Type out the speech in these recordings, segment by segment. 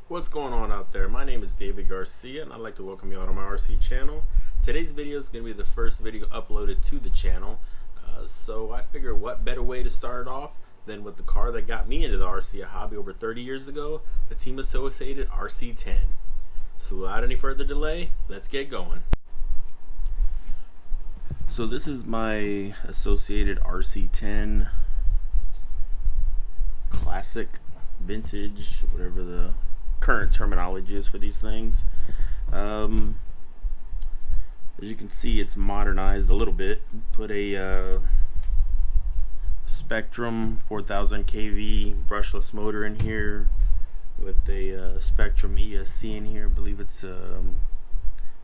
What's going on out there? My name is David Garcia and I'd like to welcome you all to my RC channel. Today's video is going to be the first video uploaded to the channel. So I figure what better way to start off than with the car that got me into the RC hobby over 30 years ago, the Team Associated RC10. So without any further delay, let's get going. So this is my Associated RC10 Classic, Vintage, whatever the current terminology is for these things. As you can see, it's modernized a little bit. Put a Spectrum 4000 kV brushless motor in here with a Spectrum ESC in here. I believe it's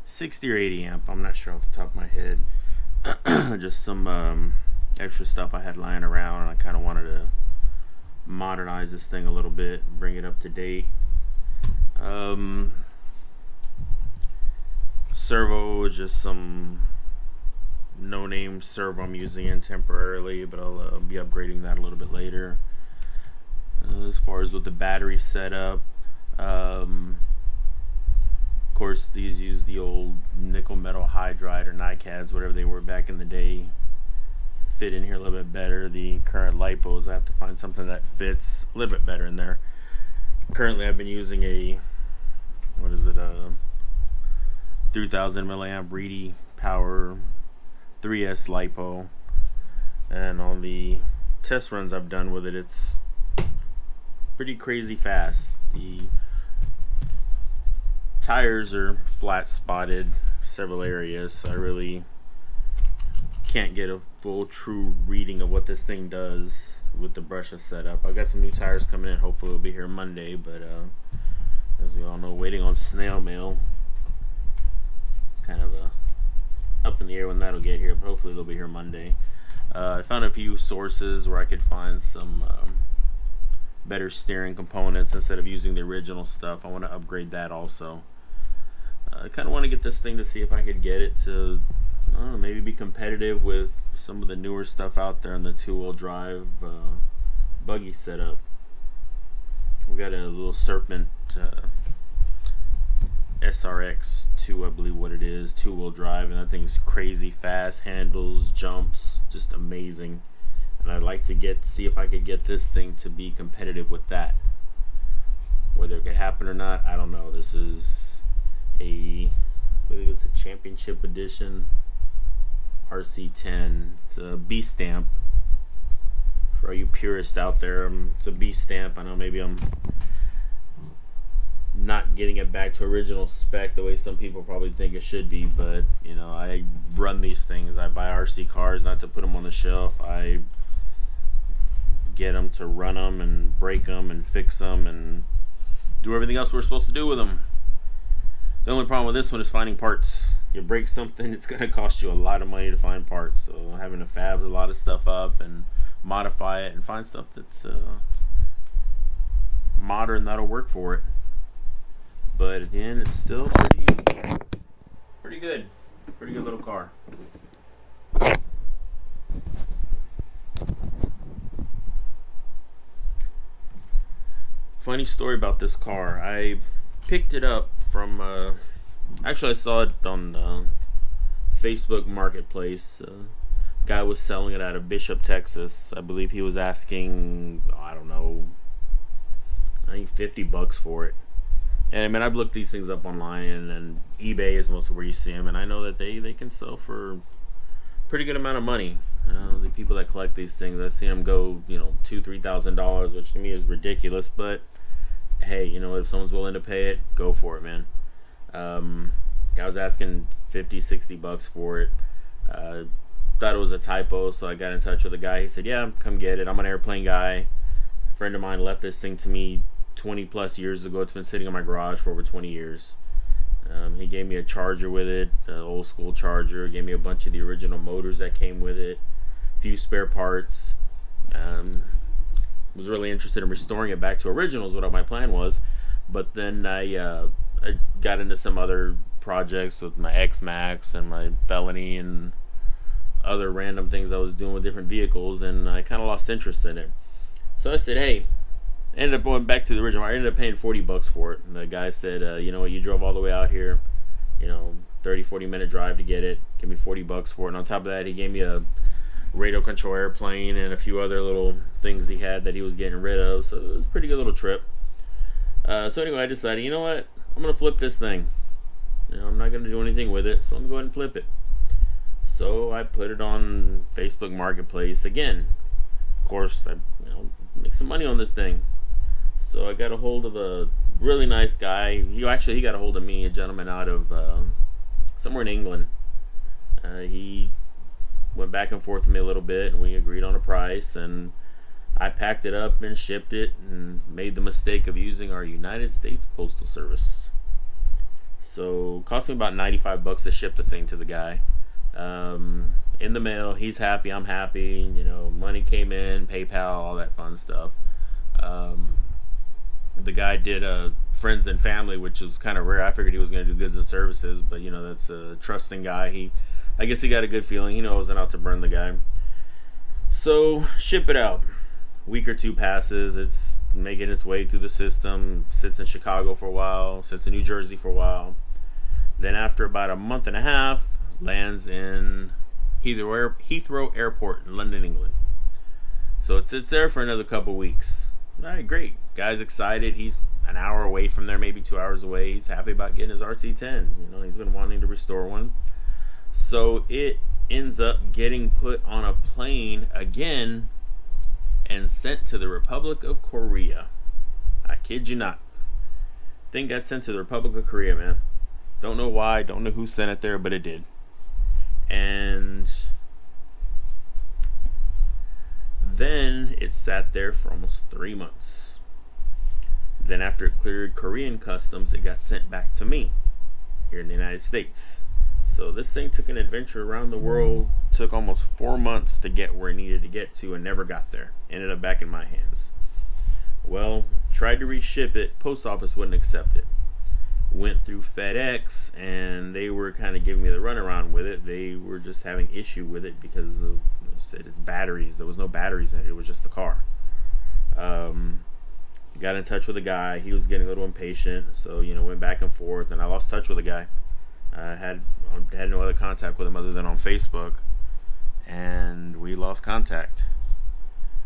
60 or 80 amp. I'm not sure off the top of my head. Just some extra stuff I had lying around, and I kind of wanted to modernize this thing a little bit, bring it up to date. Servo is just some no-name servo I'm using in temporarily, but I'll be upgrading that a little bit later. As far as with the battery setup, of course these use the old nickel metal hydride or NiCads, whatever they were back in the day. Fit in here a little bit better. The current lipos, I have to find something that fits a little bit better in there. Currently I've been using a 3000 milliamp Reedy Power 3S lipo, and on the test runs I've done with it, it's pretty crazy fast. The tires are flat spotted several areas, so I really can't get a full true reading of what this thing does with the brushless setup. I've got some new tires coming in, hopefully it'll be here Monday, but as we all know, waiting on snail mail. It's kind of up in the air when that'll get here, but hopefully they'll be here Monday. I found a few sources where I could find some better steering components instead of using the original stuff. I want to upgrade that also. I kind of want to get this thing to see if I could get it to, I don't know, maybe be competitive with some of the newer stuff out there in the two-wheel drive buggy setup. We got a little Serpent SRX2, I believe what it is, two-wheel drive, and that thing's crazy fast, handles, jumps, just amazing. And I'd like to see if I could get this thing to be competitive with that. Whether it could happen or not, I don't know. This is I believe it's a championship edition RC10. It's a B stamp. For all you purists out there, it's a B stamp. I know maybe I'm not getting it back to original spec the way some people probably think it should be, but you know, I run these things. I buy RC cars not to put them on the shelf. I get them to run them and break them and fix them and do everything else we're supposed to do with them. The only problem with this one is finding parts. You break something, it's going to cost you a lot of money to find parts. So having to fab a lot of stuff up and modify it and find stuff that's modern that'll work for it. But at the end, it's still pretty good. Pretty good little car. Funny story about this car. I picked it up from actually I saw it on Facebook Marketplace. Guy was selling it out of Bishop, Texas. I believe he was asking, I don't know, I think $50 for it. And I mean, I've looked these things up online, and eBay is mostly where you see them, and I know that they can sell for a pretty good amount of money. The people that collect these things, I've seen them go, you know, $2,000-$3,000, which to me is ridiculous, but hey, you know, if someone's willing to pay it, go for it, man. I was asking $50-$60 for it. Thought it was a typo, so I got in touch with the guy. He said, yeah, come get it. I'm an airplane guy. A friend of mine left this thing to me 20 plus years ago. It's been sitting in my garage for over 20 years. He gave me a charger with it, an old school charger. Gave me a bunch of the original motors that came with it, a few spare parts. Was really interested in restoring it back to originals, what my plan was. But then I got into some other projects with my X-Max and my Felony and other random things I was doing with different vehicles, and I kind of lost interest in it. So I said, hey, Ended up going back to the original. I ended up paying $40 for it. And the guy said, you know what, you drove all the way out here, 30-40 minute drive to get it. Give me $40 for it. And on top of that, he gave me a radio control airplane and a few other little things he had that he was getting rid of. So it was a pretty good little trip. So anyway, I decided, you know what, I'm going to flip this thing. I'm not going to do anything with it, so let me go ahead and flip it. So I put it on Facebook Marketplace again. Of course, I make some money on this thing. So I got a hold of a really nice guy. He got a hold of me, a gentleman out of somewhere in England. He went back and forth with me a little bit, and we agreed on a price, and I packed it up and shipped it, and made the mistake of using our United States Postal Service. So it cost me about $95 to ship the thing to the guy. In the mail, he's happy, I'm happy. Money came in, PayPal, all that fun stuff. The guy did friends and family, which was kind of rare. I figured he was going to do goods and services, but that's a trusting guy. I guess he got a good feeling. He knew I wasn't out to burn the guy. So ship it out. Week or two passes. It's making its way through the system. Sits in Chicago for a while. Sits in New Jersey for a while. Then after about a month and a half, lands in Heathrow Airport in London, England. So it sits there for another couple weeks. All right, great. Guy's excited. He's an hour away from there, maybe 2 hours away. He's happy about getting his RC10. He's been wanting to restore one. So it ends up getting put on a plane again and sent to the Republic of Korea. I kid you not. Thing got sent to the Republic of Korea, man. Don't know why, don't know who sent it there, but it did. And then it sat there for almost 3 months. Then after it cleared Korean customs, it got sent back to me here in the United States. So this thing took an adventure around the world, took almost 4 months to get where it needed to get to, and never got there. Ended up back in my hands. Well, tried to reship it, post office wouldn't accept it. Went through FedEx, and they were kind of giving me the runaround with it. They were just having issue with it because of, said it's batteries. There was no batteries in it. It was just the car. Got in touch with a guy. He was getting a little impatient, so went back and forth, and I lost touch with the guy. I had no other contact with him other than on Facebook, and we lost contact.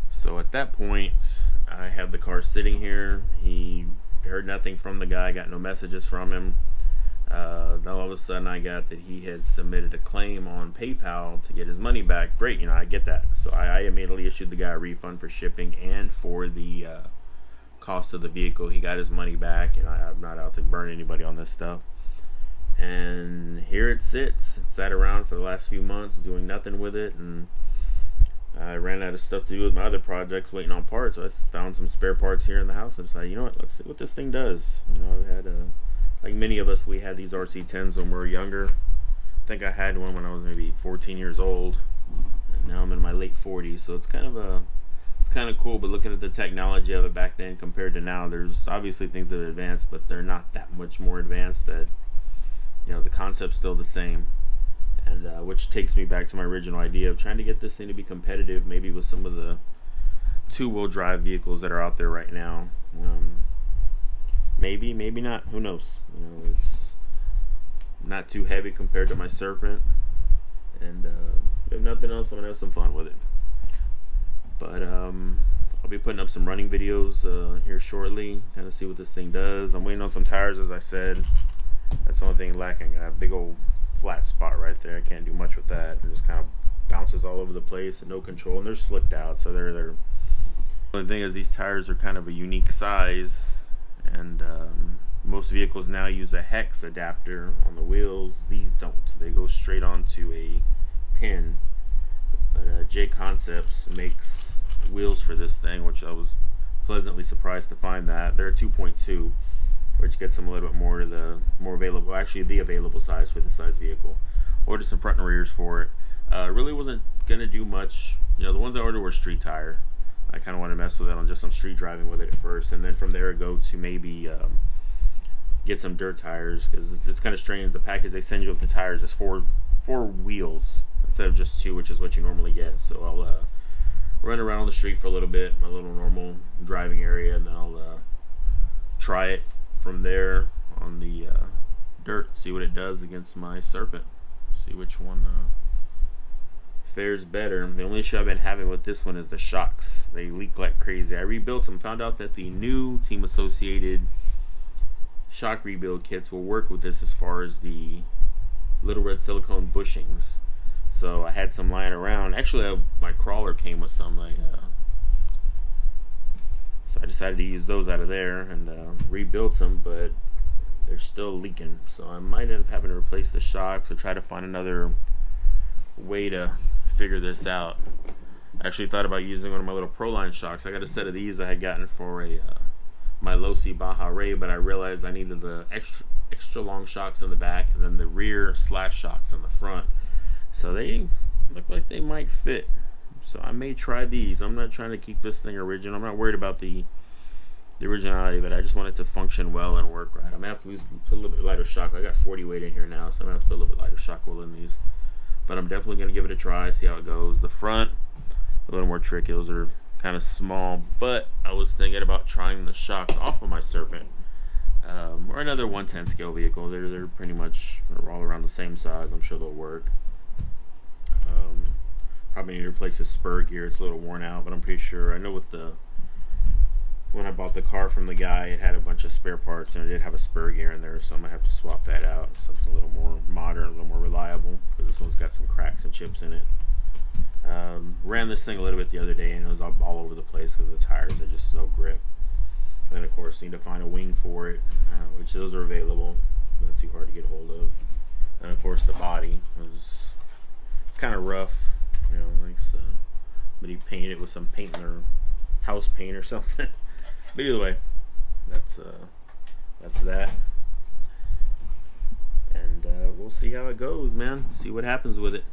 So at that point, I had the car sitting here. He heard nothing from the guy, got no messages from him. Then all of a sudden I got that he had submitted a claim on PayPal to get his money back. Great, I get that. So I immediately issued the guy a refund for shipping and for the cost of the vehicle. He got his money back, and I'm not out to burn anybody on this stuff. And here it sits. It sat around for the last few months doing nothing with it, and I ran out of stuff to do with my other projects, waiting on parts. So I found some spare parts here in the house and decided, what, let's see what this thing does. I've had like many of us, we had these RC10s when we were younger. I think I had one when I was maybe 14 years old, and now I'm in my late 40s. So it's kind of cool. But looking at the technology of it back then compared to now, there's obviously things that are advanced, but they're not that much more advanced. That the concept's still the same. And which takes me back to my original idea of trying to get this thing to be competitive, maybe with some of the two-wheel drive vehicles that are out there right now. Maybe not. Who knows? It's not too heavy compared to my Serpent, and if nothing else, I'm gonna have some fun with it. But I'll be putting up some running videos here shortly, kind of see what this thing does. I'm waiting on some tires, as I said. That's the only thing lacking. I got a big old flat spot right there. I can't do much with that. It just kind of bounces all over the place and no control, and they're slicked out, so they're the only thing is these tires are kind of a unique size, and most vehicles now use a hex adapter on the wheels. These don't. They go straight onto a pin. But J Concepts makes wheels for this thing, which I was pleasantly surprised to find that they're 2.2, which gets them a little bit more to the the available size for the size vehicle. Ordered some front and rears for it. Really wasn't gonna do much. The ones I ordered were street tire. I kind of want to mess with it on just some street driving with it at first, and then from there go to maybe get some dirt tires, because it's kind of strange. The package they send you with the tires is four wheels instead of just two, which is what you normally get. So I'll run around on the street for a little bit, my little normal driving area, and then I'll try it from there on the dirt, see what it does against my Serpent, see which one fares better. The only issue I've been having with this one is the shocks. They leak like crazy. I rebuilt them, found out that the new Team Associated shock rebuild kits will work with this as far as the little red silicone bushings. So I had some lying around. Actually, my crawler came with some. So I decided to use those out of there and rebuilt them, but they're still leaking. So I might end up having to replace the shocks or try to find another way to figure this out. I actually thought about using one of my little Proline shocks. I got a set of these I had gotten for my low-C Baja Ray, but I realized I needed the extra long shocks in the back and then the rear slash shocks in the front. So they look like they might fit. So I may try these. I'm not trying to keep this thing original. I'm not worried about the originality of it. I just want it to function well and work right. I'm gonna have to put a little bit lighter shock. I got 40 weight in here now, so I'm gonna have to put a little bit lighter shock wheel in these. But I'm definitely gonna give it a try, see how it goes. The front, a little more tricky. Those are kind of small, but I was thinking about trying the shocks off of my Serpent, or another 110 scale vehicle. They're pretty much all around the same size. I'm sure they'll work. Probably need to replace the spur gear. It's a little worn out, but I'm pretty sure. I know when I bought the car from the guy, it had a bunch of spare parts and it did have a spur gear in there, so I'm gonna have to swap that out. Something a little more modern, a little more reliable, because this one's got some cracks and chips in it. Ran this thing a little bit the other day and it was all over the place because the tires are just no grip. And then of course need to find a wing for it, which those are available. Not too hard to get hold of. And of course the body was kind of rough. Like somebody painted it with some paint or house paint or something. But either way, that's that. And we'll see how it goes, man. See what happens with it.